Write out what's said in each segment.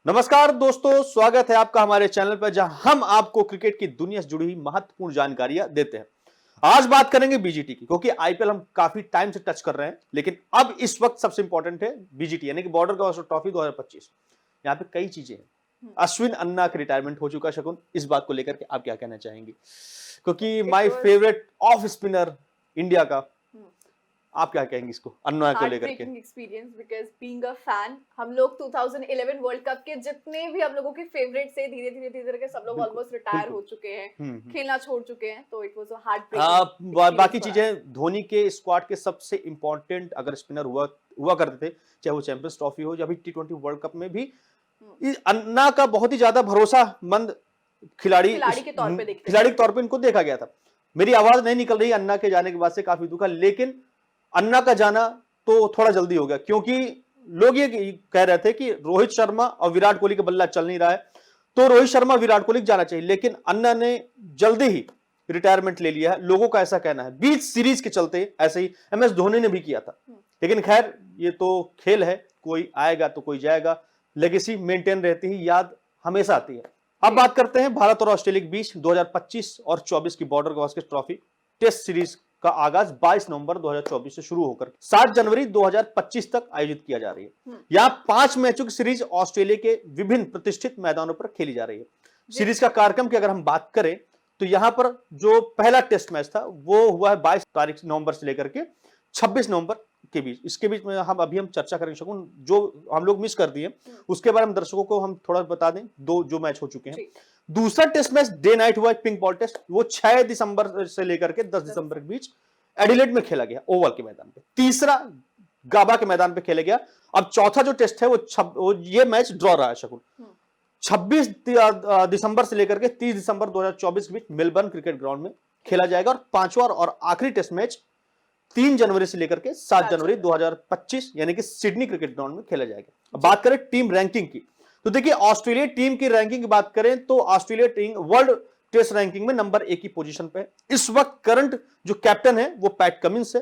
नमस्कार दोस्तों, स्वागत है आपका हमारे चैनल पर जहां हम आपको क्रिकेट की दुनिया से जुड़ी हुई महत्वपूर्ण जानकारियां देते हैं। आज बात करेंगे बीजीटी की, क्योंकि आईपीएल हम काफी टाइम से टच कर रहे हैं, लेकिन अब इस वक्त सबसे इंपॉर्टेंट है बीजीटी यानी कि बॉर्डर गावस्कर ट्रॉफी 2025। यहाँ पे कई चीजें हैं। अश्विन अन्ना का रिटायरमेंट हो चुका। शकुन, इस बात को लेकर के आप क्या कहना चाहेंगे? क्योंकि my favourite off spinner India का, आप क्या कहेंगे इसको अन्ना को लेकर के? Experience because being a fan, हम लोग 2011 वर्ल्ड कप के जितने भी हम लोगों के फेवरेट से धीरे धीरे सब लोग ऑलमोस्ट रिटायर हो चुके हैं, खेलना छोड़ चुके हैं, तो it was a heartbreaking. बाकी चीजें, धोनी के स्क्वाड के सबसे इंपॉर्टेंट अगर स्पिनर हुआ करते थे, चाहे वो चैंपियंस ट्रॉफी हो या भी टी20 वर्ल्ड कप में भी, अन्ना का बहुत ही ज्यादा भरोसामंद खिलाड़ी के तौर पे इनको देखा गया था। मेरी आवाज नहीं निकल रही अन्ना के जाने के बाद से, काफी दुखा। लेकिन अन्ना का जाना तो थोड़ा जल्दी हो गया, क्योंकि लोग ये कह रहे थे कि रोहित शर्मा और विराट कोहली का बल्ला चल नहीं रहा है, तो रोहित शर्मा विराट कोहली जाना चाहिए। लेकिन अन्ना ने जल्दी ही रिटायरमेंट ले लिया है, लोगों का ऐसा कहना है। बीच सीरीज के चलते ऐसे ही एमएस धोनी ने भी किया था। लेकिन खैर, ये तो खेल है, कोई आएगा तो कोई जाएगा। लेगेसी मेंटेन रहती है, याद हमेशा आती है। अब बात करते हैं भारत और ऑस्ट्रेलिया के बीच 2025 और 24 की border Gavaskar trophy test series का आगाज 22 नवंबर 2024 से शुरू होकर 7 जनवरी 2025 तक आयोजित किया जा रही है। यहां 5 मैचों की सीरीज ऑस्ट्रेलिया के विभिन्न प्रतिष्ठित मैदानों पर खेली जा रही है। सीरीज का कार्यक्रम की अगर हम बात करें तो यहां पर जो पहला टेस्ट मैच था वो हुआ है 22 नवंबर से लेकर के 26 नवंबर के बीच। इसके बीच में हम चर्चा करेंगे शकुन, जो हम लोग मिस कर दिए उसके बारे में दर्शकों को हम थोड़ा बता दें। दो जो मैच हो चुके हैं, दूसरा टेस्ट मैच डे नाइट हुआ है, पिंक बॉल टेस्ट, वो 6 दिसंबर से लेकर के 10 दिसंबर के बीच एडिलेड में खेला गया, ओवल के मैदान पे। तीसरा गाबा के मैदान पे खेला गया। अब चौथा जो टेस्ट है वो ये मैच ड्रॉ रहा है शकुन। 26 दिसंबर से लेकर के 30 दिसंबर 2024 के बीच मेलबर्न क्रिकेट ग्राउंड में खेला जाएगा। और पांचवा और आखिरी टेस्ट मैच 3 जनवरी से लेकर के 7 जनवरी 2025 यानी कि सिडनी क्रिकेट ग्राउंड में खेला जाएगा। बात करें टीम रैंकिंग की, तो देखिए ऑस्ट्रेलिया टीम की रैंकिंग की बात करें तो Australia team world test ranking में नंबर 1 की पोजीशन पे है। इस वक्त करंट जो कैप्टन है वो पैट कमिंस है।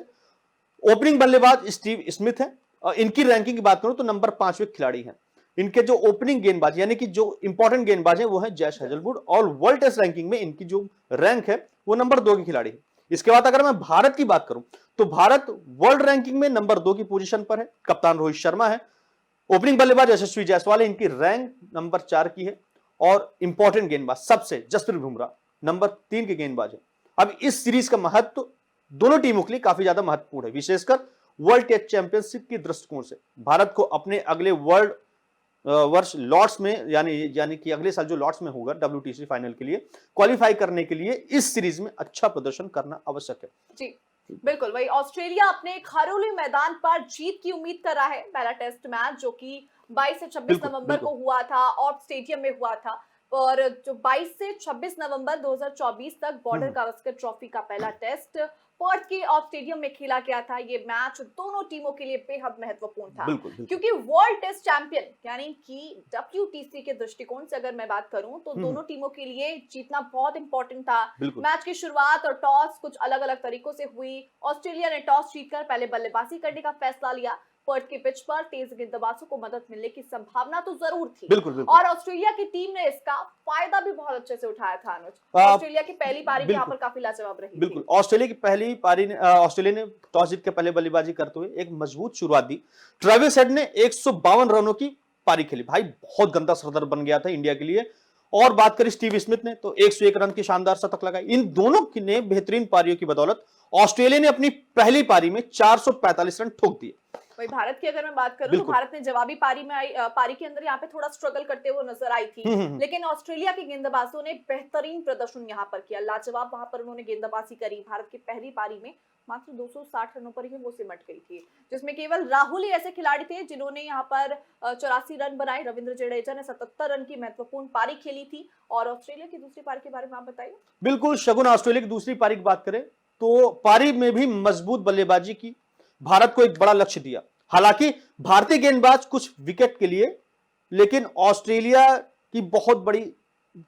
ओपनिंग बल्लेबाज स्टीव स्मिथ है। इनकी रैंकिंग की बात करूं तो नंबर 5वें खिलाड़ी हैं। इनके जो ओपनिंग गेंदबाज यानी कि जो इंपॉर्टेंट गेंदबाज है वो है जैश हेजलवुड, और वर्ल्ड टेस्ट रैंकिंग में इनकी जो रैंक है वो नंबर 2 की खिलाड़ी है। इसके बाद अगर मैं भारत की बात करूं तो भारत वर्ल्ड रैंकिंग में नंबर 2 की पोजीशन पर है। कप्तान रोहित शर्मा है। ओपनिंग बल्लेबाज यशस्वी जायसवाल है, इनकी रैंक नंबर 4 की है। और इंपॉर्टेंट गेंदबाज सबसे जसप्रीत बुमराह नंबर 3 के गेंदबाज है। अब इस सीरीज का महत्व दोनों टीमों के लिए काफी ज्यादा महत्वपूर्ण है, विशेषकर वर्ल्ड टेस्ट चैंपियनशिप के दृष्टिकोण से। भारत को अपने अगले वर्ल्ड वर्ष लॉर्ड्स में यानी कि अगले साल जो लॉर्ड्स में होगा WTC फाइनल के लिए क्वालिफाई करने के लिए इस सीरीज में अच्छा प्रदर्शन करना आवश्यक है। जी बिल्कुल, वही ऑस्ट्रेलिया अपने खरोली मैदान पर जीत की उम्मीद कर रहा है। पहला टेस्ट मैच जो कि 22 से 26 नवंबर को हुआ था और स्टेडियम में हुआ था, और जो 22 से 26 नवंबर 2024 तक बॉर्डर गावस्कर ट्रॉफी का पहला टेस्ट पर्थ के ऑफ स्टेडियम में खेला गया था। ये मैच दोनों टीमों के लिए बेहद महत्वपूर्ण था, क्योंकि वर्ल्ड टेस्ट चैंपियन यानी कि WTC के दृष्टिकोण से अगर मैं बात करूं तो दोनों टीमों के लिए जीतना बहुत इंपॉर्टेंट था। मैच की शुरुआत और टॉस कुछ अलग अलग तरीकों से हुई। ऑस्ट्रेलिया ने टॉस जीतकर पहले बल्लेबाजी करने का फैसला लिया। पर्थ के पिच पर तेज गेंदबाजों को मदद मिलने की संभावना तो जरूर थी। बिल्कुल। और ऑस्ट्रेलिया की टीम ने इसका फायदा भी बहुत अच्छे से उठाया था। अनुज, ऑस्ट्रेलिया की पहली पारी भी यहाँ पर काफी लाजवाब रही। बिल्कुल, ऑस्ट्रेलिया की पहली पारी ने ऑस्ट्रेलिया ने टॉस जीत के पहले बल्लेबाजी करते हुए एक मजबूत शुरुआत दी। ट्रेविस हेड ने 152 रनों की पारी खेली। भाई बहुत गंदा सरदर्द बन गया था इंडिया के लिए। और बात करें स्टीव स्मिथ ने तो 101 रन की शानदार शतक लगाई। इन दोनों ने बेहतरीन पारियों की बदौलत ऑस्ट्रेलिया ने अपनी पहली पारी में 445 रन ठोक दिए। वही भारत की अगर मैं बात करूं तो भारत ने जवाबी पारी में पारी के अंदर यहाँ पे थोड़ा स्ट्रगल करते हुए नजर आई थी। लेकिन ऑस्ट्रेलिया के गेंदबाजों ने बेहतरीन प्रदर्शन यहाँ पर किया, लाजवाब वहां पर उन्होंने गेंदबाजी करी। भारत की पहली पारी में मात्र 260 रनों पर ही वो सिमट गई थी, जिसमें केवल राहुल ही ऐसे खिलाड़ी थे जिन्होंने यहाँ पर 84 रन बनाए। रविंद्र जडेजा ने 77 रन की महत्वपूर्ण पारी खेली थी। और ऑस्ट्रेलिया की दूसरी पारी के बारे में आप बताइए। बिल्कुल शगुन, ऑस्ट्रेलिया की दूसरी पारी की बात करें तो पारी में भी मजबूत बल्लेबाजी की। भारत को एक बड़ा लक्ष्य दिया। हालांकि भारतीय गेंदबाज कुछ विकेट के लिए, लेकिन ऑस्ट्रेलिया की बहुत बड़ी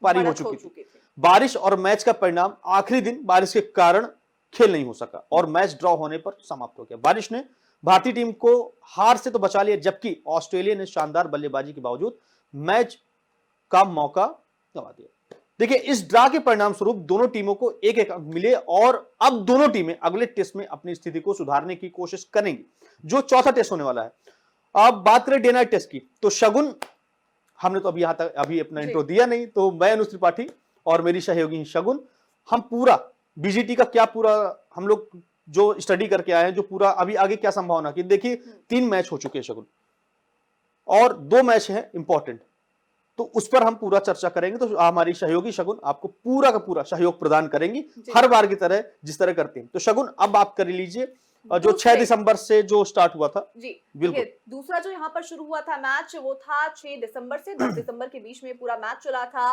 पारी हो चुकी थी। बारिश और मैच का परिणाम आखिरी दिन बारिश के कारण खेल नहीं हो सका और मैच ड्रॉ होने पर समाप्त हो गया। बारिश ने भारतीय टीम को हार से तो बचा लिया, जबकि ऑस्ट्रेलिया ने शानदार बल्लेबाजी के बावजूद मैच का मौका गंवा दिया। देखिए, इस ड्रा के परिणाम स्वरूप दोनों टीमों को एक एक अंक मिले और अब दोनों टीमें अगले टेस्ट में अपनी स्थिति को सुधारने की कोशिश करेंगी, जो चौथा टेस्ट होने वाला है। अब बात करें डे नाइट टेस्ट की, तो शगुन, हमने तो अभी अपना इंट्रो दिया नहीं, तो मैं अनुज त्रिपाठी और मेरी सहयोगी शगुन, हम पूरा बीजीटी का क्या पूरा हम लोग जो स्टडी करके आए हैं, जो पूरा अभी आगे क्या संभावना की। देखिए 3 मैच हो चुके हैं शगुन, और 2 मैच हैं इंपॉर्टेंट, तो उस पर हम पूरा चर्चा करेंगे। तो हमारी सहयोगी शगुन आपको पूरा का पूरा सहयोग प्रदान करेंगी, हर बार की तरह जिस तरह करते हैं। तो शगुन, अब आप कर लीजिए जो 6 दिसंबर से जो स्टार्ट हुआ था। जी बिल्कुल। दूसरा जो यहाँ पर शुरू हुआ था मैच, वो था 6 दिसंबर से 10 दिसंबर के बीच में पूरा मैच चला था।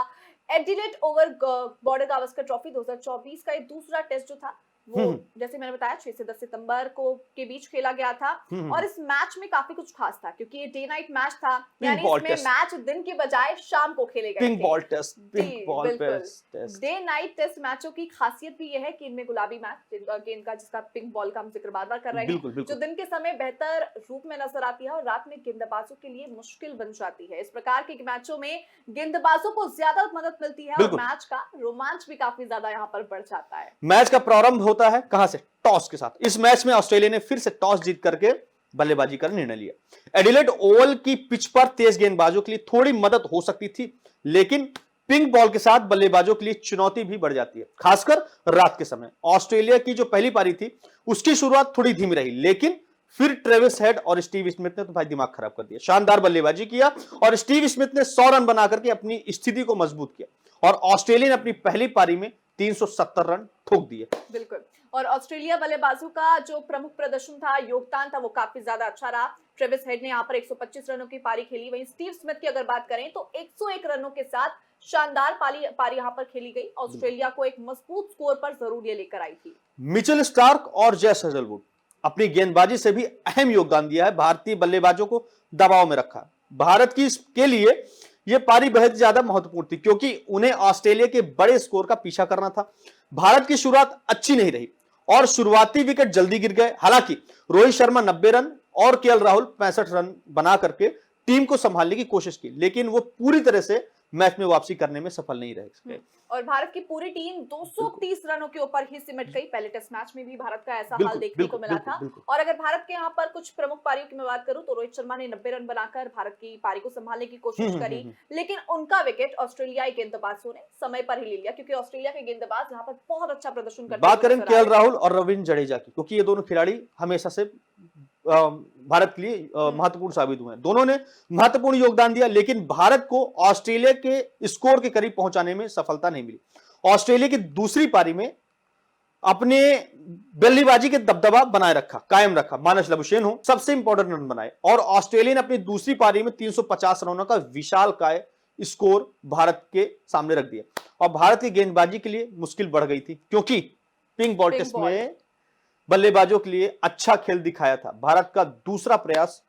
Adelaide over border Gavaskar trophy 2024 का ये दूसरा टेस्ट जो था, वो जैसे मैंने बताया 6 से 10 सितंबर को के बीच खेला गया था। और इस मैच में काफी कुछ खास था, क्योंकि ये डे नाइट मैच था, यानी इसमें मैच दिन के बजाय शाम को खेले गए थे। Pink ball test, pink ball test. Day night test मैचों की खासियत भी यह है कि इनमें गुलाबी मैच गेंद का, जिसका पिंक बॉल का हम जिक्र बार बार कर रहे हैं, जो दिन के समय बेहतर रूप में नजर आती है और रात में गेंदबाजों के लिए मुश्किल बन जाती है। इस प्रकार के मैचों में गेंदबाजों को ज्यादा मदद मिलती है और मैच का रोमांच भी काफी ज्यादा यहाँ पर बढ़ जाता है। मैच का प्रारंभ होता है कहां से? टॉस के साथ। इस मैच में ऑस्ट्रेलिया ने फिर से टॉस जीत करके बल्लेबाजी का निर्णय लिया। एडिलेड ओवल की पिच पर तेज गेंदबाजों के लिए थोड़ी मदद हो सकती थी, लेकिन पिंक बॉल के साथ बल्लेबाजों के लिए चुनौती भी बढ़ जाती है, खासकर रात के समय। ऑस्ट्रेलिया की जो पहली पारी थी उसकी शुरुआत थोड़ी धीमी रही, लेकिन फिर ट्रेविस हेड और स्टीव स्मिथ ने तो भाई दिमाग खराब कर दिया। शानदार बल्लेबाजी किया और स्टीव स्मिथ ने 100 रन बनाकर के अपनी स्थिति को मजबूत किया और ऑस्ट्रेलिया ने अपनी पहली पारी में 370 रन ठोक दिए। बिल्कुल, और ऑस्ट्रेलिया बल्लेबाजों का जो प्रमुख प्रदर्शन था, योगदान था, वो काफी ज्यादा अच्छा रहा। ट्रेविस हेड ने यहाँ पर 125 रनों की पारी खेली। वहीं स्टीव स्मिथ की अगर बात करें तो 101 रनों के साथ शानदार पारी यहाँ पर खेली गई। ऑस्ट्रेलिया को एक मजबूत स्कोर पर जरूर ये लेकर आई थी। मिचेल स्टार्क और जेस हेजलवुड अपनी गेंदबाजी से भी अहम योगदान दिया है, भारतीय बल्लेबाजों को दबाव में रखा। भारत के लिए यह पारी बेहद ज्यादा महत्वपूर्ण थी, क्योंकि उन्हें ऑस्ट्रेलिया के बड़े स्कोर का पीछा करना था। भारत की शुरुआत अच्छी नहीं रही और शुरुआती विकेट जल्दी गिर गए। हालांकि रोहित शर्मा 90 रन और केएल राहुल 65 रन बना करके टीम को संभालने की कोशिश की, लेकिन वो पूरी तरह से मैच में वापसी करने में सफल नहीं रहे। और भारत की पूरी टीम 230 रनों के ऊपर ही सिमट गई। पहले टेस्ट मैच में भी भारत का ऐसा हाल देखने को मिला था। और अगर भारत के यहाँ पर कुछ प्रमुख पारियों की मैं बात करूं तो रोहित शर्मा ने 90 रन बनाकर भारत की पारी को संभालने की कोशिश करी, लेकिन उनका विकेट ऑस्ट्रेलियाई गेंदबाजों ने समय पर ही ले लिया, क्योंकि ऑस्ट्रेलिया के गेंदबाज यहाँ पर बहुत अच्छा प्रदर्शन करते। बात करें केएल राहुल और रविंद्र जडेजा की, क्योंकि ये दोनों खिलाड़ी हमेशा से भारत के लिए महत्वपूर्ण साबित हुए हैं। दोनों ने महत्वपूर्ण योगदान दिया, लेकिन भारत को ऑस्ट्रेलिया के स्कोर के करीब पहुंचाने में सफलता नहीं मिली। ऑस्ट्रेलिया की दूसरी पारी में अपने बल्लेबाजी के दबदबा बनाए रखा, कायम रखा। मानस लबुशेन हो सबसे इंपॉर्टेंट रन बनाए और ऑस्ट्रेलिया ने अपनी दूसरी पारी में 350 रनों का विशाल काय स्कोर भारत के सामने रख दिया और भारत की गेंदबाजी के लिए मुश्किल बढ़ गई थी, क्योंकि पिंक बॉल टेस्ट में बल्लेबाजों के लिए अच्छा खेल दिखाया था। भारत का दूसरा प्रयास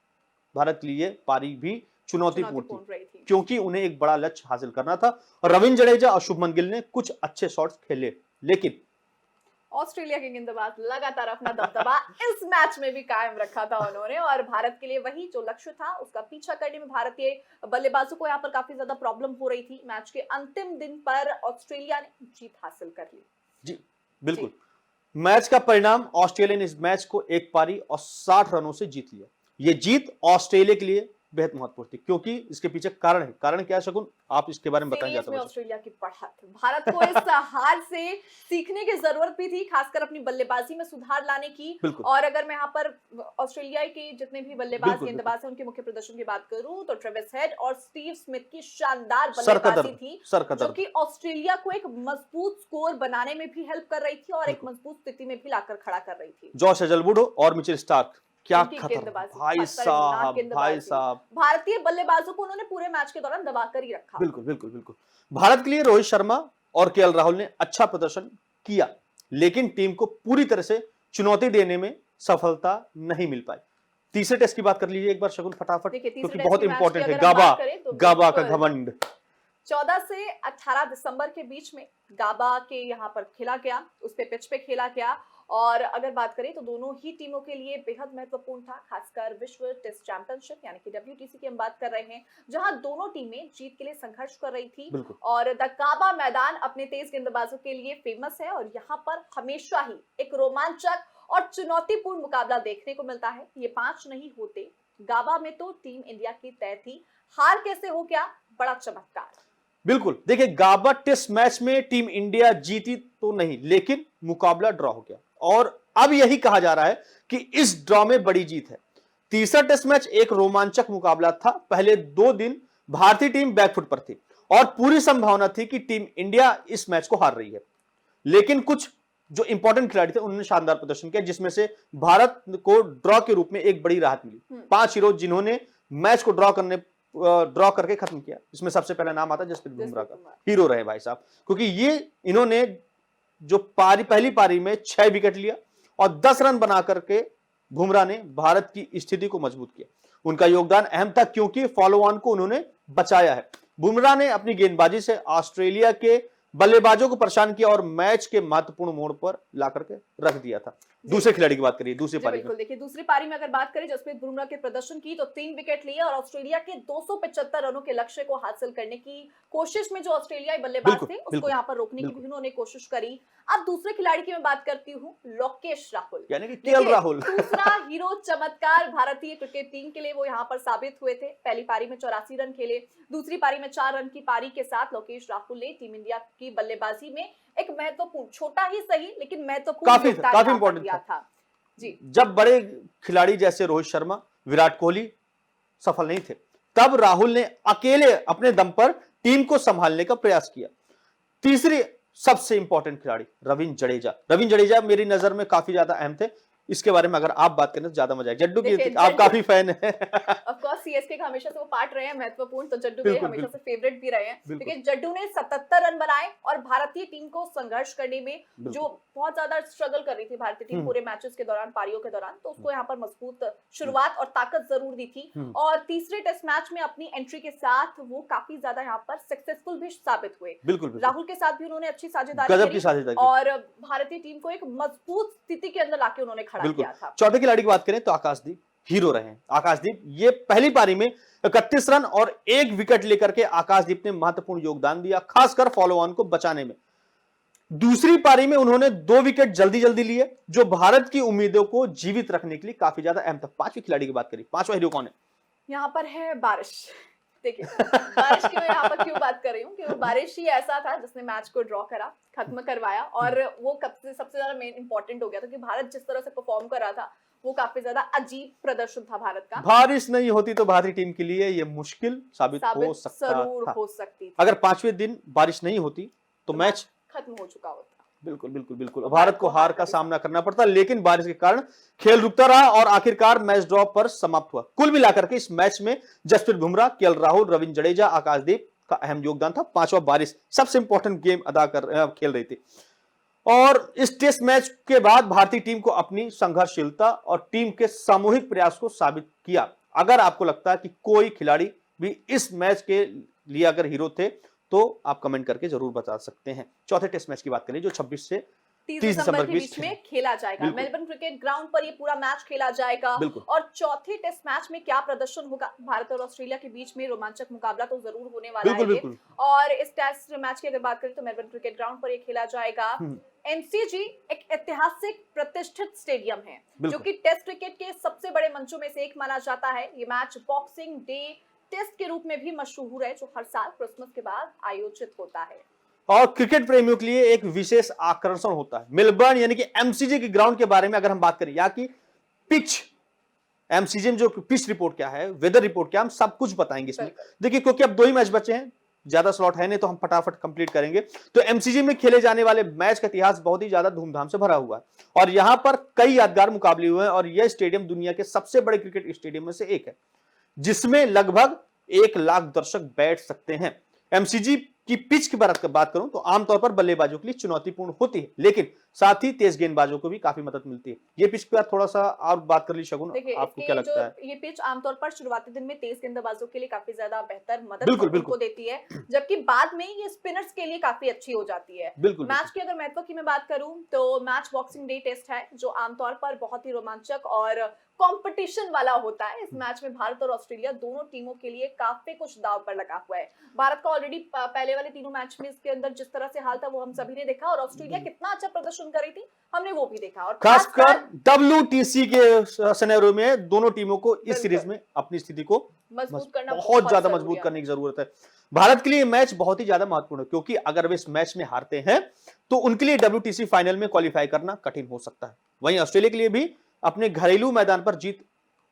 भारत के लिए पारी भी चुनौतीपूर्ण थी, क्योंकि उन्हें एक बड़ा लक्ष्य हासिल करना था। और रविंद्र जडेजा और शुभमन गिल ने कुछ अच्छे शॉट्स खेले, लेकिन ऑस्ट्रेलिया के गेंदबाज लगातार अपना दबदबा इस मैच में भी कायम रखा था उन्होंने, और भारत के लिए वही जो लक्ष्य था उसका पीछा करने में भारतीय बल्लेबाजों को यहाँ पर काफी ज्यादा प्रॉब्लम हो रही थी। मैच के अंतिम दिन पर ऑस्ट्रेलिया ने जीत हासिल कर ली। जी बिल्कुल, मैच का परिणाम, ऑस्ट्रेलिया ने इस मैच को 1 पारी और 60 रनों से जीत लिया। यह जीत ऑस्ट्रेलिया के लिए बेहद महत्वपूर्ण थी, क्योंकि इसके पीछे कारण है। कारण क्या है शगुन, आप इसके बारे में बताएं। ऑस्ट्रेलिया की बढ़त, भारत को इस हार से सीखने की जरूरत भी थी, खासकर अपनी बल्लेबाजी में सुधार लाने की। और अगर मैं यहाँ पर ऑस्ट्रेलिया के जितने भी बल्लेबाज गेंदबाज हैं उनके मुख्य प्रदर्शन की बात करूं तो ट्रेविस हेड और स्टीव स्मिथ की शानदार बल्लेबाजी थी, जो कि ऑस्ट्रेलिया को एक मजबूत स्कोर बनाने में भी हेल्प कर रही थी और एक मजबूत स्थिति में भी लाकर खड़ा कर रही थी। जॉश हेजलवुड और मिचेल स्टार्क, क्या भाई साहब, भाई साहब, भारतीय बल्लेबाजों को उन्होंने पूरे मैच के दौरान दबाकर ही रखा। बिल्कुल बिल्कुल बिल्कुल। भारत के लिए रोहित शर्मा और केएल राहुल ने अच्छा प्रदर्शन किया, लेकिन टीम को पूरी तरह से चुनौती देने में सफलता नहीं मिल पाई। तीसरे टेस्ट की बात कर लीजिए एक बार शगुन फटाफट, क्योंकि बहुत इंपॉर्टेंट है। गाबा का घमंड 14 से 18 दिसंबर के बीच में गाबा के यहाँ पर खेला गया, उस पे पिच पे खेला गया और अगर बात करें तो दोनों ही टीमों के लिए बेहद महत्वपूर्ण था, खासकर विश्व टेस्ट चैंपियनशिप यानी कि WTC की हम बात कर रहे हैं, जहां दोनों टीमें जीत के लिए संघर्ष कर रही थी। बिल्कुल। और द काबा मैदान अपने तेज गेंदबाजों के लिए फेमस है और यहाँ पर हमेशा ही एक रोमांचक और चुनौतीपूर्ण मुकाबला देखने को मिलता है। ये 5 नहीं होते, गाबा में तो टीम इंडिया की तय थी, हार कैसे हो गया, बड़ा चमत्कार। बिल्कुल, देखिए गाबा टेस्ट मैच में टीम इंडिया जीती तो नहीं, लेकिन मुकाबला ड्रॉ हो गया और अब यही कहा जा रहा है कि इस ड्रॉ में बड़ी जीत है। तीसरा टेस्ट मैच एक रोमांचक मुकाबला था। पहले 2 दिन भारतीय टीम बैकफुट पर थी और पूरी संभावना थी कि टीम इंडिया इस मैच को हार रही है, लेकिन कुछ जो इंपॉर्टेंट खिलाड़ी थे उन्होंने शानदार प्रदर्शन किया, जिसमें से भारत को ड्रॉ के रूप में एक बड़ी राहत मिली। 5 हीरो जिन्होंने मैच को ड्रॉ करके खत्म किया। इसमें सबसे पहला नाम आता है जसप्रीत बुमराह का, हीरो रहे भाई साहब, क्योंकि इन्होंने जो पहली पारी में 6 विकेट लिया और 10 रन बना करके बुमराह ने भारत की स्थिति को मजबूत किया। उनका योगदान अहम था क्योंकि फॉलो ऑन को उन्होंने बचाया है। बुमराह ने अपनी गेंदबाजी से ऑस्ट्रेलिया के बल्लेबाजों को परेशान किया और मैच के महत्वपूर्ण मोड़ पर ला करके रख दिया था। दूसरे खिलाड़ी की बात करिए, दूसरी पारी में देखिए दूसरी पारी में अगर बात करें जसप्रीत बुमराह के प्रदर्शन की, तो 3 विकेट लिए और ऑस्ट्रेलिया के 275 रनों के लक्ष्य को हासिल करने की कोशिश में जो ऑस्ट्रेलियाई बल्लेबाज थे उसको यहाँ पर रोकने की भी उन्होंने कोशिश करी। अब दूसरे खिलाड़ी की मैं बात करती हूँ, लोकेश राहुल, यानी कि केएल राहुल दूसरा हीरो चमत्कार भारतीय क्रिकेट टीम के लिए वो यहाँ पर साबित हुए थे। पहली पारी में 84 रन खेले, दूसरी पारी में 4 रन की पारी के साथ लोकेश राहुल ने टीम इंडिया की बल्लेबाजी में एक महत्वपूर्ण, छोटा ही सही लेकिन महत्वपूर्ण काफी इंपॉर्टेंट था जी। जब बड़े खिलाड़ी जैसे रोहित शर्मा, विराट कोहली सफल नहीं थे, तब राहुल ने अकेले अपने दम पर टीम को संभालने का प्रयास किया। तीसरी सबसे इंपॉर्टेंट खिलाड़ी रविंद्र जडेजा। रविंद्र जडेजा मेरी नजर में काफी ज्यादा अहम थे। इसके बारे में अगर आप बात करें तो ज्यादा मजा आएगा। जड्डू की आप काफी फैन हैं। ऑफ कोर्स सीएसके का हमेशा से वो पार्ट रहे हैं महत्वपूर्ण, तो जड्डू मेरे हमेशा से फेवरेट भी रहे हैं, क्योंकि जड्डू ने 77 रन बनाए और भारतीय टीम को संघर्ष करने में जो बहुत ज्यादा स्ट्रगल कर रही थी भारतीय टीम पूरे मैचेस के दौरान, पारियों के दौरान, तो उसको यहाँ पर मजबूत शुरुआत और ताकत जरूर दी थी। और तीसरे टेस्ट मैच में अपनी एंट्री के साथ वो काफी ज्यादा यहाँ पर सक्सेसफुल भी साबित हुए। राहुल के साथ भी उन्होंने अच्छी साझेदारी की और भारतीय टीम को एक मजबूत स्थिति के अंदर लाके उन्होंने खड़ा किया था। चौथे खिलाड़ी की बात करें तो आकाशदीप हीरो रहे। आकाशदीप ये पहली पारी में 31 रन और 1 विकेट लेकर के आकाशदीप ने महत्वपूर्ण योगदान दिया, खासकर फॉलो ऑन को बचाने में। दूसरी पारी में उन्होंने 2 विकेट जल्दी लिए, जो भारत की उम्मीदों को जीवित रखने के लिए काफी ज्यादा अहम था। पांचवी खिलाड़ी की बात करें, पांचवा हीरो कौन है? यहाँ पर है बारिश। देखिए बारिश की मैं यहाँ पर क्यों बात कर रही हूँ, क्योंकि बारिश ही ऐसा था जिसने मैच को ड्रॉ करा, खत्म करवाया, और वो सबसे ज्यादा मेन इंपॉर्टेंट हो गया था कि भारत जिस तरह से परफॉर्म कर रहा था वो काफी ज्यादा अजीब प्रदर्शन था भारत का। बारिश नहीं होती तो भारतीय टीम के लिए ये मुश्किल साबित हो सकती थी। अगर 5वें दिन बारिश नहीं होती तो मैच खत्म हो चुका होता। बिल्कुल भारत को हार का सामना करना पड़ता, लेकिन बारिश के कारण खेल रुकता रहा और आखिरकार मैच ड्रॉ पर समाप्त हुआ। कुल मिलाकर के इस मैच में जसप्रीत बुमराह, केएल राहुल, रविंद्र जडेजा, आकाशदीप का अहम योगदान था। पांचवा बारिश सबसे इंपॉर्टेंट गेम खेल रही थी। और इस टेस्ट मैच के बाद भारतीय टीम को अपनी संघर्षशीलता और टीम के सामूहिक प्रयास को साबित किया। अगर आपको लगता है कि कोई खिलाड़ी भी इस मैच के लिए अगर हीरो थे तो आप कमेंट करके जरूर बता सकते हैं। चौथे टेस्ट मैच की बात करें जो 26 से 30 दिसंबर के बीच में खेला जाएगा। मेलबर्न क्रिकेट ग्राउंड पर ये पूरा मैच खेला जाएगा। और चौथे टेस्ट मैच में क्या प्रदर्शन होगा, भारत और ऑस्ट्रेलिया के बीच में रोमांचक मुकाबला तो जरूर होने वाला है। और इस टेस्ट मैच की अगर बात करें तो मेलबर्न क्रिकेट ग्राउंड पर ये खेला जाएगा। एमसीजी एक ऐतिहासिक प्रतिष्ठित स्टेडियम है जो कि टेस्ट क्रिकेट के सबसे बड़े मंचों में से एक माना जाता है। ये मैच बॉक्सिंग डे टेस्ट के रूप में भी मशहूर है, जो हर साल क्रिसमस के बाद आयोजित होता है और क्रिकेट प्रेमियों के लिए एक विशेष आकर्षण होता है। मेलबर्न यानी कि एमसीजी के ग्राउंड के बारे में अगर हम बात करें, या कि पिच, एमसीजी में जो पिच रिपोर्ट क्या है, वेदर रिपोर्ट क्या, हम सब कुछ बताएंगे इसमें। देखिए क्योंकि अब 2 ही मैच बचे हैं, ज्यादा स्लॉट है नहीं, तो हम फटाफट कंप्लीट करेंगे। तो एमसीजी में खेले जाने वाले मैच का इतिहास बहुत ही ज्यादा धूमधाम से भरा हुआ है और यहां पर कई यादगार मुकाबले हुए हैं। और यह स्टेडियम दुनिया के सबसे बड़े क्रिकेट स्टेडियम में से एक है, जिसमें लगभग 1 लाख दर्शक बैठ सकते हैं। एमसीजी की पिच की बात करूं तो आमतौर पर बल्लेबाजों के लिए चुनौतीपूर्ण होती है, लेकिन साथ ही तेज गेंदबाजों को भी काफी मदद मिलती है। ये पिच पे थोड़ा सा और बात कर ली शगुन, देखिए, आपको क्या इसके जो लगता है? ये पिच आमतौर पर शुरुआती दिन में तेज गेंदबाजों के लिए काफी ज्यादा बेहतर मदद बिल्कुल उनको बिल्कुल देती है, जबकि बाद में ये स्पिनर्स के लिए काफी अच्छी हो जाती है। बिल्कुल बिल्कुल। मैच की अगर महत्व की मैं बात करूं तो मैच बॉक्सिंग डे टेस्ट है, जो आमतौर पर बहुत ही रोमांचक और कंपटीशन वाला होता है। इस मैच में भारत और ऑस्ट्रेलिया दोनों टीमों के लिए काफी कुछ दांव पर लगा हुआ है। भारत का ऑलरेडी पहले वाले तीनों मैच में इसके अंदर जिस तरह से हाल था वो हम सभी ने देखा, और ऑस्ट्रेलिया कितना अच्छा प्रदर्शन कर रही थी हमने वो भी देखा। और खासकर WTC के सिनेरियो में दोनों टीमों को इस सीरीज में अपनी स्थिति को मजबूत करना बहुत ज्यादा जरूरी मजबूत है। करने की जरूरत है। भारत के लिए मैच बहुत ही ज्यादा महत्वपूर्ण है, क्योंकि अगर वे इस मैच में हारते हैं तो उनके लिए WTC फाइनल में क्वालिफाई करना कठिन हो सकता है। वहीं ऑस्ट्रेलिया के लिए भी अपने घरेलू मैदान पर जीत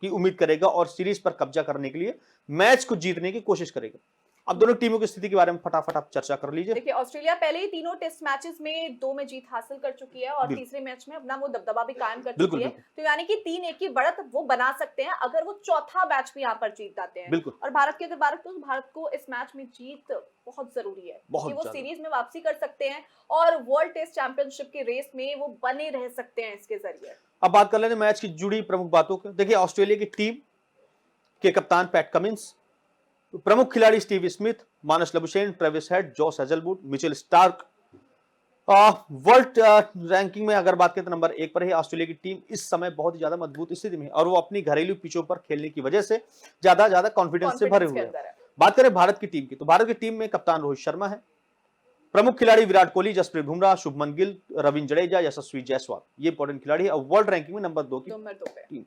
की उम्मीद करेगा और सीरीज पर कब्जा करने के लिए मैच को जीतने की कोशिश करेगा। अब दोनों टीमों की स्थिति के बारे में फटाफट आप चर्चा कर लीजिए। देखिए, ऑस्ट्रेलिया पहले ही तीनों टेस्ट मैचेस में 2 में जीत हासिल कर चुकी है और तीसरे मैच में अपना वो दबदबा भी कायम कर चुकी है। तो यानी कि 3-1 की बढ़त वो बना सकते हैं अगर वो चौथा मैच भी यहाँ पर जीत जाते हैं। और भारत की अगर बात करूं तो भारत को इस मैच में जीत बहुत जरूरी है कि वो सीरीज में वापसी कर सकते हैं और वर्ल्ड टेस्ट चैंपियनशिप की रेस में वो बने रह सकते हैं इसके जरिए। अब बात कर लेते हैं मैच की जुड़ी प्रमुख बातों की। देखिए, ऑस्ट्रेलिया की टीम के कप्तान पैट कमिंस, प्रमुख खिलाड़ी Steve Smith, Marnus Labuschagne, Travis head, Josh Hazlewood, Mitchell Starc. World ranking में अगर बात करें तो नंबर 1 पर है। ऑस्ट्रेलिया की टीम इस समय बहुत ही ज्यादा मजबूत स्थिति में है और वो अपनी घरेलू पिचों पर खेलने की वजह से ज्यादा कॉन्फिडेंस से भरे हुए हैं। बात करें भारत की टीम की तो भारत की टीम में कप्तान रोहित शर्मा है, प्रमुख खिलाड़ी विराट कोहली, जसप्रीत बुमराह, शुभमन गिल, रविंद्र जडेजा, यशस्वी जायसवाल, ये इंपॉर्टेंट खिलाड़ी है। और वर्ल्ड रैंकिंग में नंबर 2 की टीम।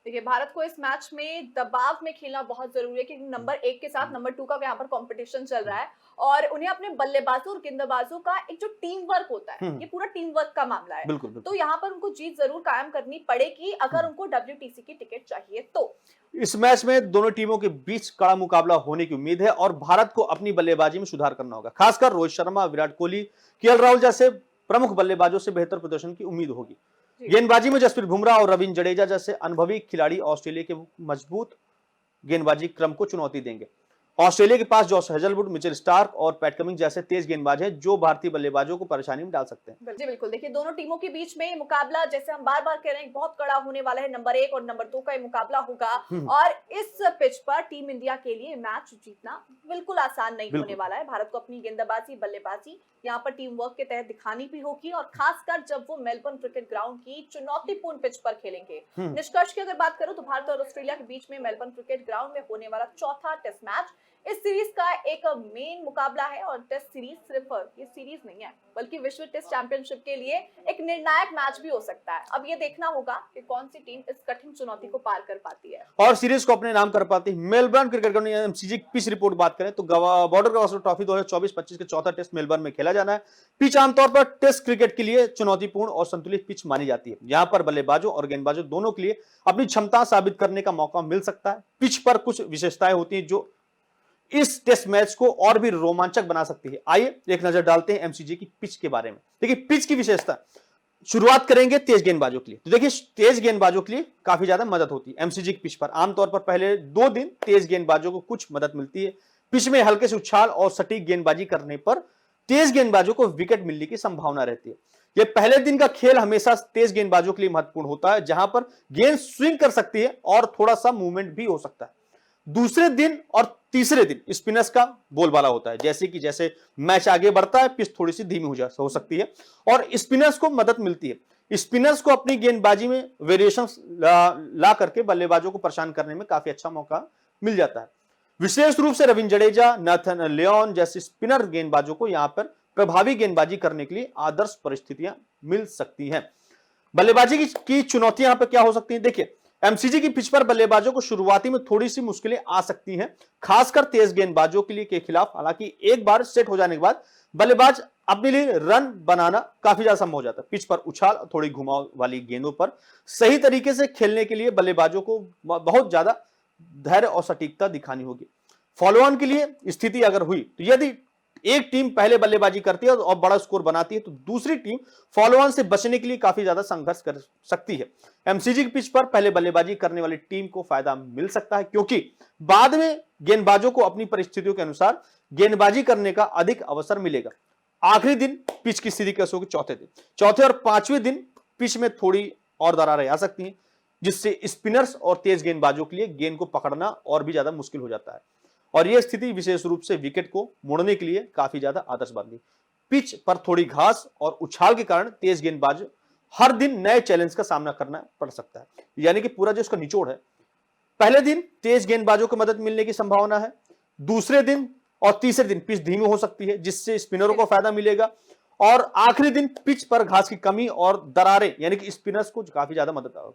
देखिए, भारत को इस मैच में दबाव में खेलना बहुत जरूरी है, क्योंकि नंबर 1 के साथ नंबर 2 का यहाँ पर कंपटीशन चल रहा है और उन्हें अपने बल्लेबाजों और गेंदबाजों का एक जो टीम वर्क होता है, ये पूरा टीम वर्क का मामला है। बिल्कुल, बिल्कुल। तो यहाँ पर उनको जीत जरूर कायम करनी पड़ेगी अगर उनको WTC की टिकट चाहिए तो। इस मैच में दोनों टीमों के बीच कड़ा मुकाबला होने की उम्मीद है और भारत को अपनी बल्लेबाजी में सुधार करना होगा। खासकर रोहित शर्मा, विराट कोहली, KL राहुल जैसे प्रमुख बल्लेबाजों से बेहतर प्रदर्शन की उम्मीद होगी। गेंदबाजी में जसप्रीत बुमराह और रविंद्र जडेजा जैसे अनुभवी खिलाड़ी ऑस्ट्रेलिया के मजबूत गेंदबाजी क्रम को चुनौती देंगे। ऑस्ट्रेलिया के पास जॉस हेजलवुड, मिचेल स्टार्क और पैट कमिंस जैसे तेज गेंदबाज हैं जो भारतीय बल्लेबाजों को परेशानी में डाल सकते हैं। जी बिल्कुल। देखिए, दोनों टीमों के बीच में मुकाबला, जैसे हम बार बार कह रहे हैं, बहुत कड़ा होने वाला है। नंबर 1 और नंबर 2 का मुकाबला होगा और इस पिच पर टीम इंडिया के लिए मैच जीतना बिल्कुल आसान नहीं होने वाला है। भारत को अपनी गेंदबाजी, बल्लेबाजी यहाँ पर टीम वर्क के तहत दिखानी भी होगी और खासकर जब वो मेलबर्न क्रिकेट ग्राउंड की चुनौतीपूर्ण पिच पर खेलेंगे। निष्कर्ष की अगर बात करूं तो भारत और ऑस्ट्रेलिया के बीच में मेलबर्न क्रिकेट ग्राउंड में होने वाला चौथा टेस्ट मैच इस सीरीज का एक मेन मुकाबला है और टेस्ट सीरीज सिर्फ ये सीरीज नहीं है बल्कि विश्व टेस्ट चैंपियनशिप के लिए एक निर्णायक मैच भी हो सकता है। अब ये देखना होगा कि कौन सी टीम इस कठिन चुनौती को पार कर पाती है और सीरीज को अपने नाम कर पाती है। मेलबर्न क्रिकेट ग्राउंड MCG की पिच रिपोर्ट बात करें तो बॉर्डर गावस्कर ट्रॉफी 2024-25 के चौथा टेस्ट मेलबर्न में खेला जाना है। पिच आमतौर पर टेस्ट क्रिकेट के लिए चुनौतीपूर्ण और संतुलित पिच मानी जाती है। यहाँ पर बल्लेबाजों और गेंदबाजों दोनों के लिए अपनी क्षमता साबित करने का मौका मिल सकता है। पिच पर कुछ विशेषताएं होती हैं जो इस टेस्ट मैच को और भी रोमांचक बना सकती है। आइए एक नजर डालते हैं MCG की पिच के बारे में। देखिए, पिच की विशेषता, शुरुआत करेंगे तेज गेंदबाजों के लिए। तो देखिए, तेज गेंदबाजों के लिए काफी ज्यादा मदद होती है MCG की पिच पर। आमतौर पर पहले 2 दिन तेज गेंदबाजों को कुछ मदद मिलती है। पिच में हल्के से उछाल और सटीक गेंदबाजी करने पर तेज गेंदबाजों को विकेट मिलने की संभावना रहती है। यह पहले दिन का खेल हमेशा तेज गेंदबाजों के लिए महत्वपूर्ण होता है, जहां पर गेंद स्विंग कर सकती है और थोड़ा सा मूवमेंट भी हो सकता है। दूसरे दिन और तीसरे दिन स्पिनर्स का बोलबाला होता है। जैसे मैच आगे बढ़ता है पिच थोड़ी सी धीमी हो सकती है और स्पिनर्स को मदद मिलती है। स्पिनर्स को अपनी गेंदबाजी में वेरिएशन ला करके बल्लेबाजों को परेशान करने में काफी अच्छा मौका मिल जाता है। विशेष रूप से रविंद्र जडेजा, नाथन लियोन जैसे स्पिनर गेंदबाजों को यहां पर प्रभावी गेंदबाजी करने के लिए आदर्श परिस्थितियां मिल सकती हैं। बल्लेबाजी की चुनौतियां यहां पर क्या हो सकती हैं? देखिए, MCG की पिच पर बल्लेबाजों को शुरुआती में थोड़ी सी मुश्किलें आ सकती हैं, खासकर तेज गेंदबाजों के लिए के खिलाफ। हालांकि एक बार सेट हो जाने के बाद बल्लेबाज अपने लिए रन बनाना काफी ज्यादा संभव हो जाता है। पिच पर उछाल, थोड़ी घुमाव वाली गेंदों पर सही तरीके से खेलने के लिए बल्लेबाजों को बहुत ज्यादा धैर्य और सटीकता दिखानी होगी। फॉलो ऑन के लिए स्थिति अगर हुई तो यदि एक टीम पहले बल्लेबाजी करती है और बड़ा स्कोर बनाती है तो दूसरी टीम फॉलो ऑन से बचने के लिए काफी ज्यादा संघर्ष कर सकती है। एमसीजी की पिच पर पहले बल्लेबाजी करने वाली टीम को फायदा मिल सकता है क्योंकि बाद में गेंदबाजों को अपनी परिस्थितियों के अनुसार गेंदबाजी करने का अधिक अवसर मिलेगा। आखिरी दिन पिच की स्थिति कैसे होगी? चौथे और पांचवें दिन पिच में थोड़ी और दरारें आ सकती हैं जिससे स्पिनर्स और तेज गेंदबाजों के लिए गेंद को पकड़ना और भी ज्यादा मुश्किल हो जाता है और यह स्थिति विशेष रूप से विकेट को मोड़ने के लिए काफी ज्यादा आदर्श बनती है। पिच पर थोड़ी घास और उछाल के कारण तेज गेंदबाज हर दिन नए चैलेंज का सामना करना पड़ सकता है। यानी कि पूरा जो इसका निचोड़ है, पहले दिन तेज गेंदबाजों को मदद मिलने की संभावना है, दूसरे दिन और तीसरे दिन पिच धीमी हो सकती है जिससे स्पिनरों को फायदा मिलेगा और आखिरी दिन पिच पर घास की कमी और दरारें यानी कि स्पिनर्स को काफी ज्यादा मदद आएगी।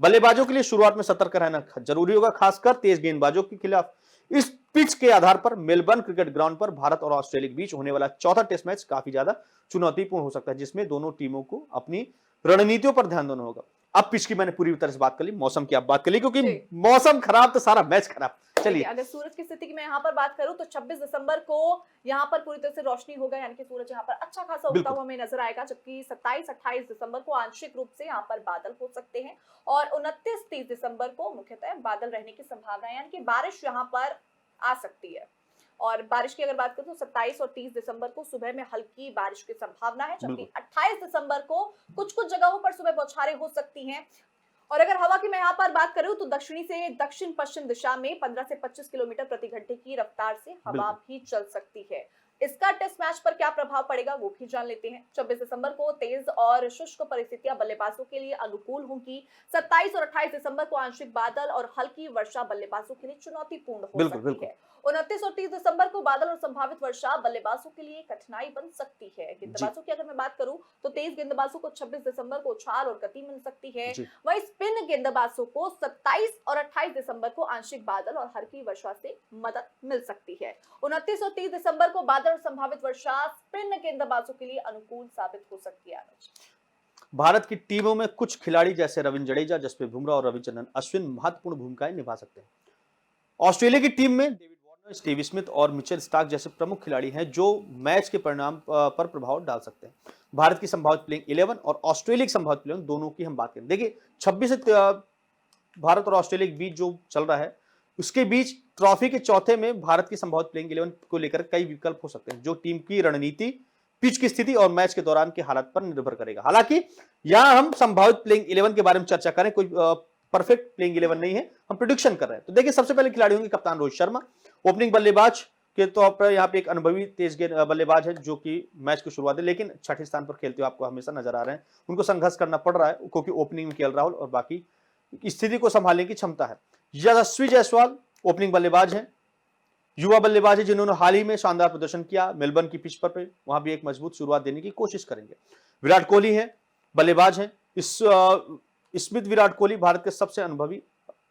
बल्लेबाजों के लिए शुरुआत में सतर्क रहना जरूरी होगा, खासकर तेज गेंदबाजों के खिलाफ। इस पिच के आधार पर मेलबर्न क्रिकेट ग्राउंड पर भारत और ऑस्ट्रेलिया के बीच होने वाला चौथा टेस्ट मैच काफी ज्यादा चुनौतीपूर्ण हो सकता है जिसमें दोनों टीमों को अपनी रणनीतियों पर ध्यान देना होगा। अब पिच की मैंने पूरी तरह से बात कर ली, मौसम की आप बात कर ली क्योंकि मौसम खराब तो सारा मैच खराब। चलिए अगर सूरज की स्थिति की मैं यहाँ पर बात करूं तो 26 दिसंबर को यहाँ पर पूरी तरह से रोशनी होगा, यानी कि सूरज यहाँ पर अच्छा खासा उगता हुआ हमें नजर आएगा, जबकि 27-28 दिसंबर को आंशिक रूप से यहाँ पर बादल हो सकते हैं और 29-30 दिसंबर को मुख्यतः बादल रहने की संभावना है, यानी कि बारिश यहाँ पर आ सकती है। और बारिश की अगर बात करें तो 27 और 30 दिसंबर को सुबह में हल्की बारिश की संभावना है, जबकि 28 दिसंबर को कुछ कुछ जगहों पर सुबह बौछारें हो सकती हैं। और अगर हवा की मैं यहाँ पर बात करूं तो दक्षिणी से दक्षिण पश्चिम दिशा में 15 से 25 किलोमीटर प्रति घंटे की रफ्तार से हवा भी चल सकती है। इसका टेस्ट मैच पर क्या प्रभाव पड़ेगा वो भी जान लेते हैं। 26 दिसंबर को तेज और शुष्क परिस्थितियां बल्लेबाजों के लिए अनुकूल होंगी। 27 और 28 दिसंबर को आंशिक बादल और हल्की वर्षा बल्लेबाजों के लिए चुनौतीपूर्ण हो सकती है। 29 और 30 दिसंबर को बादल और संभावित वर्षा बल्लेबाजों के लिए कठिनाई बन सकती है। गेंदबाजों की अगर मैं बात करूं तो तेज गेंदबाजों को 26 दिसंबर को उछाल और गति मिल सकती है, वहीं स्पिन गेंदबाजों को 27 और 28 दिसंबर को आंशिक बादल और हल्की वर्षा से मदद मिल सकती है। 29 और 30 दिसंबर को बादल और संभावित वर्षा स्पिन गेंदबाजों के लिए अनुकूल साबित हो सकती है। भारत की टीमों में कुछ खिलाड़ी जैसे रविंद्र जडेजा, जसप्रीत बुमराह और रविचंद्रन अश्विन महत्वपूर्ण भूमिकाएं निभा सकते हैं। ऑस्ट्रेलिया की टीम में डेविड वार्नर, स्टीव स्मिथ और मिचेल स्टार्क जैसे प्रमुख खिलाड़ी हैं जो मैच के परिणाम पर प्रभाव डाल सकते हैं। भारत की संभावित प्लेइंग 11 और ऑस्ट्रेलिया की संभावित प्लेइंग दोनों की हम बात करें। देखिए 26 से भारत और ऑस्ट्रेलिया के बीच जो चल रहा है उसके बीच ट्रॉफी के चौथे में भारत की संभावित प्लेइंग 11 को लेकर कई विकल्प हो सकते हैं जो टीम की रणनीति, पिच की स्थिति और मैच के दौरान के हालात पर निर्भर करेगा। हालांकि यहां हम संभावित प्लेइंग 11 के बारे में चर्चा करें, कोई परफेक्ट प्लेइंग 11 नहीं है, हम प्रेडिक्शन कर रहे हैं। तो देखिए सबसे पहले खिलाड़ी होंगे कप्तान रोहित शर्मा, ओपनिंग बल्लेबाज के तौर पर यहाँ पे एक अनुभवी तेज बल्लेबाज है जो कि मैच की शुरुआत है लेकिन छठे स्थान पर खेलते हुए आपको हमेशा नजर आ रहे हैं। उनको संघर्ष करना पड़ रहा है क्योंकि ओपनिंग में केएल राहुल और बाकी स्थिति को संभालने की क्षमता है। यशस्वी जायसवाल ओपनिंग बल्लेबाज हैं, युवा बल्लेबाज है जिन्होंने हाल ही में शानदार प्रदर्शन किया मेलबर्न की पिच पर, वहां भी एक मजबूत शुरुआत देने की कोशिश करेंगे। विराट कोहली है, बल्लेबाज हैं। स्मिथ विराट कोहली भारत के सबसे अनुभवी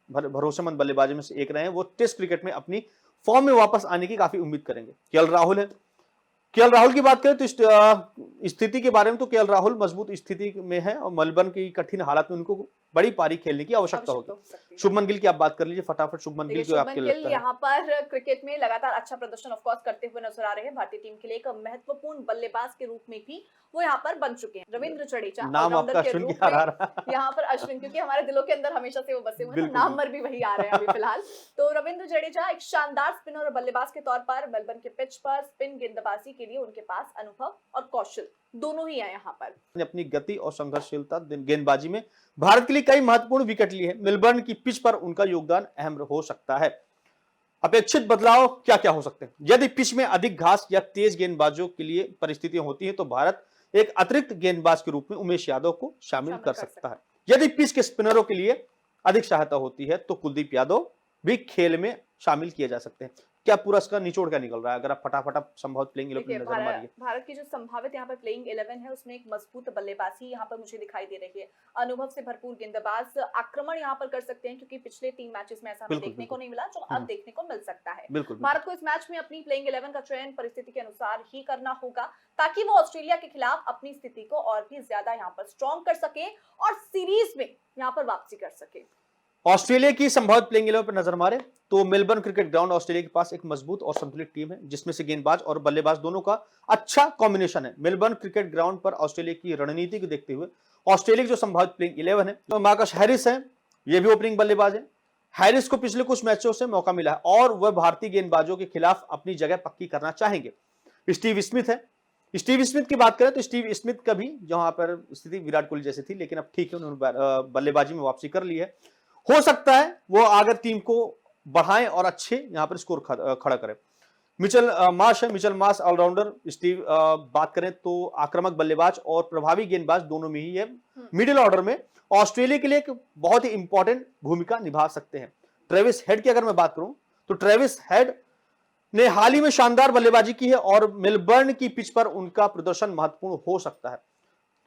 भरोसेमंद बल्लेबाजों में से एक रहे हैं। वो टेस्ट क्रिकेट में अपनी फॉर्म में वापस आने की काफी उम्मीद करेंगे। केएल राहुल है, केएल राहुल की बात करें तो स्थिति के बारे में तो केएल राहुल मजबूत स्थिति में है और मेलबर्न की कठिन हालात में उनको बड़ी पारी खेलने की आवश्यकता होगी। शुभमन गिल की आप बात कर लीजिए फटाफट। शुभमन गिल जो आपके लगता है यहाँ पर क्रिकेट में लगातार अच्छा प्रदर्शन ऑफ कोर्स करते हुए नजर आ रहे हैं। भारतीय टीम के लिए एक महत्वपूर्ण बल्लेबाज के रूप में भी वो यहाँ पर बन चुके हैं। रविंद्र जडेजा नाम आपका अश्विन क्या आ रहा है यहाँ पर अश्विन, क्योंकि हमारे दिलों के अंदर हमेशा से वो बसे हुए हैं, नाम पर भी वही आ रहे हैं अभी फिलहाल। तो रविंद्र जडेजा एक शानदार स्पिनर और बल्लेबाज के तौर पर मेलबर्न के पिच पर स्पिन गेंदबाजी के लिए उनके पास अनुभव और कौशल दोनों ही है। यहाँ पर अपनी गति और संघर्षशीलता गेंदबाजी में भारत के लिए कई महत्वपूर्ण विकेट लिए हैं। मेलबर्न की पिच पर उनका योगदान अहम हो सकता है। अपेक्षित बदलाव क्या क्या हो सकते हैं? यदि पिच में अधिक घास या तेज गेंदबाजों के लिए परिस्थितियां होती हैं तो भारत एक अतिरिक्त गेंदबाज के रूप में उमेश यादव को शामिल कर सकता है। यदि पिच के स्पिनरों के लिए अधिक सहायता होती है तो कुलदीप यादव भी खेल में शामिल किए जा सकते हैं। क्या पूरा इसका निचोड़ क्या निकल रहा है? अगर आप फटाफट संभावित प्लेइंग 11 नजर मारिए। भारत की जो संभावित यहाँ पर प्लेइंग 11 है उसमें एक मजबूत बल्लेबाजी यहाँ पर मुझे दिखाई दे रही है। अनुभव से भरपूर गेंदबाज आक्रमण यहाँ पर कर सकते हैं, क्योंकि पिछले 3 मैचेस में ऐसा हमें देखने को नहीं मिला जो अब देखने को मिल सकता है। भारत को इस मैच में अपनी प्लेइंग 11 का चयन परिस्थिति के अनुसार ही करना होगा ताकि वो ऑस्ट्रेलिया के खिलाफ अपनी स्थिति को और भी ज्यादा यहाँ पर स्ट्रॉन्ग कर सके और सीरीज में यहाँ पर वापसी कर सके। ऑस्ट्रेलिया की संभावित प्लेइंग 11 पर नजर मारे तो मेलबर्न क्रिकेट ग्राउंड ऑस्ट्रेलिया के पास एक मजबूत और संतुलित टीम है, जिसमें से गेंदबाज और बल्लेबाज दोनों का अच्छा कॉम्बिनेशन है। मेलबर्न क्रिकेट ग्राउंड पर ऑस्ट्रेलिया की रणनीति को देखते हुए ऑस्ट्रेलिया की जो संभावित प्लेइंग 11 है तो मार्कस हैरिस है, ये भी ओपनिंग बल्लेबाज है। हैरिस को पिछले कुछ मैचों से मौका मिला है और वह भारतीय गेंदबाजों के खिलाफ अपनी जगह पक्की करना चाहेंगे। स्टीव स्मिथ है, स्टीव स्मिथ की बात करें तो स्टीव स्मिथ का भी जहां पर स्थिति विराट कोहली जैसी थी, लेकिन अब ठीक है, उन्होंने बल्लेबाजी में वापसी कर ली है। हो सकता है वो अगर टीम को बढ़ाएं और अच्छे यहां पर स्कोर खड़ा करें। मिचेल मार्श है, मिचेल मार्श ऑलराउंडर। स्टीव बात करें तो आक्रामक बल्लेबाज और प्रभावी गेंदबाज दोनों में ही है। मिडिल ऑर्डर में ऑस्ट्रेलिया के लिए एक बहुत ही इंपॉर्टेंट भूमिका निभा सकते हैं। ट्रेविस हेड की अगर मैं बात करूं तो ट्रेविस हेड ने हाल ही में शानदार बल्लेबाजी की है और मेलबर्न की पिच पर उनका प्रदर्शन महत्वपूर्ण हो सकता है।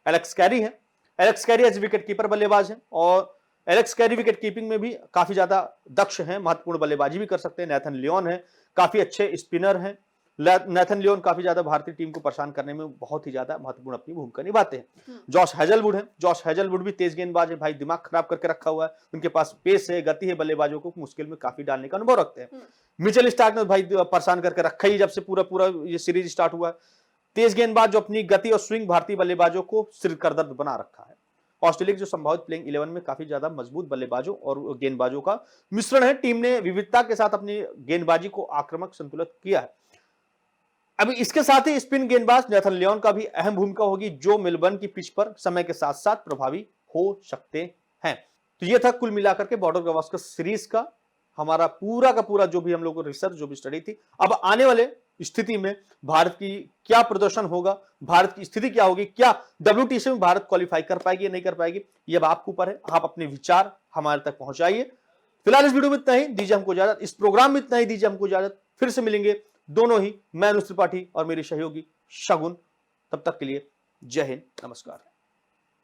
एलेक्स कैरी है, Alex Carey as wicketkeeper बल्लेबाज है और एलेक्स कैरी विकेट कीपिंग में भी काफी ज्यादा दक्ष हैं, महत्वपूर्ण बल्लेबाजी भी कर सकते हैं। नेथन लियोन है, काफी अच्छे स्पिनर हैं। नेथन लियोन काफी ज्यादा भारतीय टीम को परेशान करने में बहुत ही ज्यादा महत्वपूर्ण अपनी भूमिका निभाते हैं। जॉश हेजलवुड है, जॉश हेजलवुड भी तेज गेंदबाज है भाई, दिमाग खराब करके रखा हुआ है, उनके पास पेस है, गति है, बल्लेबाजों को मुश्किल में काफी डालने का अनुभव रखते हैं। मिचेल स्टार्क ने भाई परेशान करके रखा ही जब से पूरा ये सीरीज स्टार्ट हुआ है। तेज गेंदबाज जो अपनी गति और स्विंग भारतीय बल्लेबाजों को सिर करदर्द बना रखा है। ऑस्ट्रेलिया की जो संभावित प्लेइंग 11 में काफी ज्यादा मजबूत बल्लेबाजों और गेंदबाजों का मिश्रण है। टीम ने विविधता के साथ अपनी गेंदबाजी को आक्रामक संतुलित किया है। अभी इसके साथ ही स्पिन गेंदबाज नेथन लियोन का भी अहम भूमिका होगी, जो मेलबर्न की पिच पर समय के साथ साथ प्रभावी हो सकते हैं। तो यह था कुल मिलाकर के बॉर्डर गावस्कर सीरीज का हमारा पूरा का पूरा जो भी हम लोगों को रिसर्च जो भी स्टडी थी। अब आने वाले स्थिति में भारत की क्या प्रदर्शन होगा, भारत की स्थिति क्या होगी, क्या WTC में भारत क्वालिफाई कर पाएगी या नहीं कर पाएगी, ये अब आपके ऊपर है। आप अपने विचार हमारे तक पहुंचाइए। फिलहाल इस वीडियो में इतना ही, दीजिए हमको इजाजत। इस प्रोग्राम में इतना ही, दीजिए हमको इजाजत। फिर से मिलेंगे दोनों ही, मैं अनुज त्रिपाठी और मेरी सहयोगी शगुन। तब तक के लिए जय हिंद, नमस्कार।